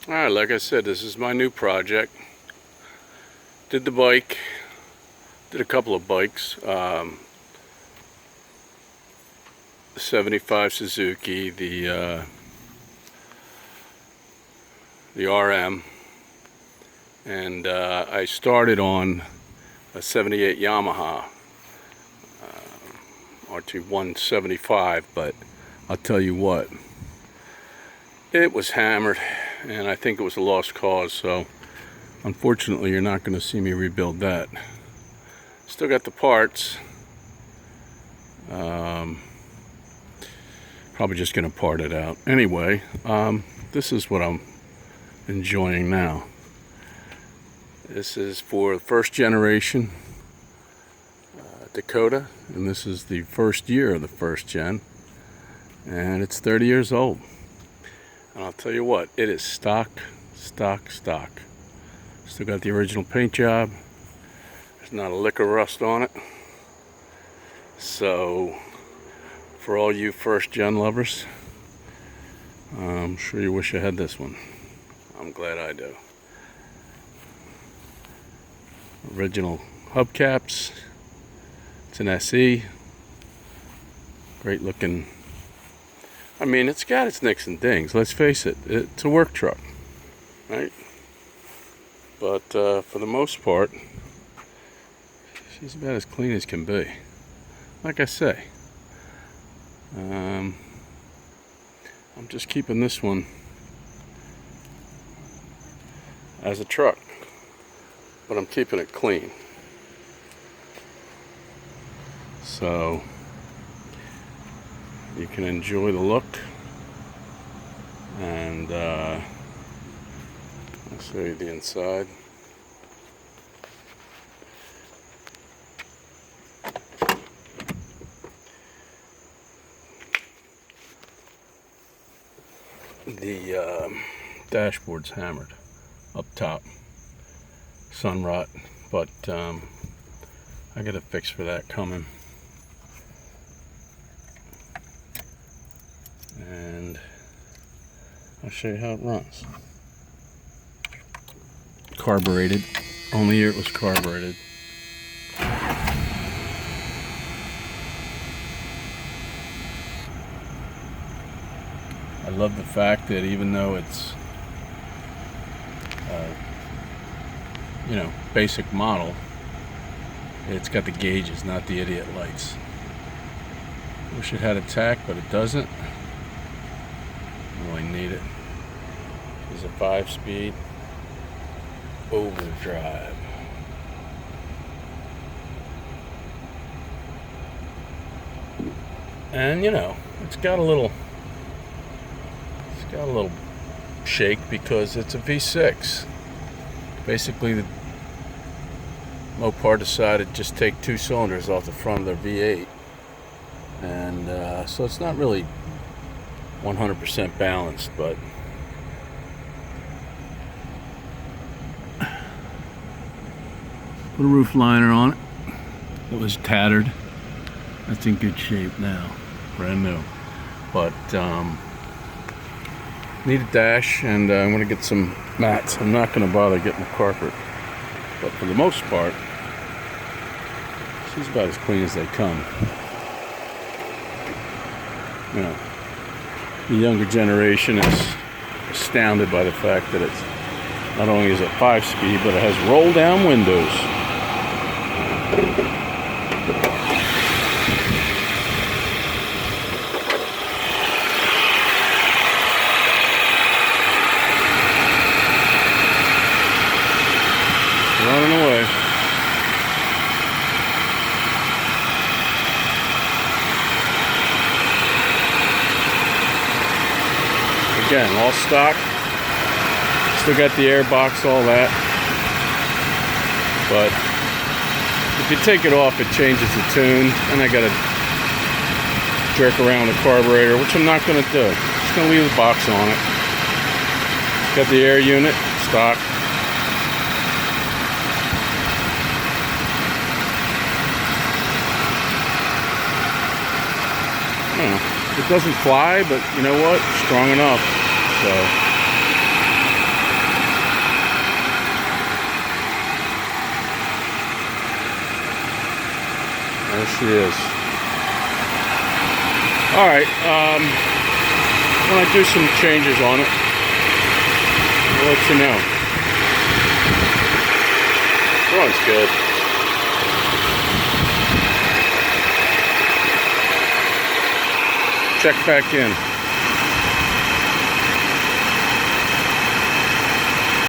Alright, like I said, this is my new project. Did the bike, did a couple of bikes. The 75 Suzuki, the RM, and I started on a 78 Yamaha RT 175, but I'll tell you what, it was hammered, and I think it was a lost cause, so unfortunately you're not going to see me rebuild that. Still got the parts. Probably just going to part it out. Anyway, this is what I'm enjoying now. This is for the first generation Dakota, and this is the first year of the first gen, and it's 30 years old. And I'll tell you what, it is stock. Still got the original paint job. There's not a lick of rust on it. So for all you first gen lovers, I'm sure you wish I had this one. I'm glad I do. Original hubcaps. It's an SE. Great looking. I mean, it's got its nicks and dings. Let's face it, it's a work truck, right? But for the most part, she's about as clean as can be. Like I say, I'm just keeping this one as a truck, but I'm keeping it clean. So you can enjoy the look, and I'll show you the inside. The dashboard's hammered up top, sun rot, but I got a fix for that coming. And I'll show you how it runs. Carbureted. Only year it was carbureted. I love the fact that even though it's basic model, it's got the gauges, not the idiot lights. Wish it had a tack, but it doesn't. Really need it. This is a 5-speed overdrive. And it's got a little shake because it's a V6. Basically, the Mopar decided to just take 2 cylinders off the front of their V8, and so it's not really 100% balanced, but put a roof liner on it. It was tattered. That's in good shape now, brand new. But need a dash, and I'm going to get some mats. I'm not going to bother getting the carpet, but for the most part, she's about as clean as they come. The younger generation is astounded by the fact that it's not only is it 5-speed, but it has roll-down windows. Running away. Again, all stock. Still got the air box, all that. But if you take it off, it changes the tune, and I gotta jerk around the carburetor, which I'm not gonna do. Just gonna leave the box on it. Got the air unit, stock. It doesn't fly, but you know what? Strong enough. So There she is. Alright, when I do some changes on it, I'll let you know. Runs good. Check back in.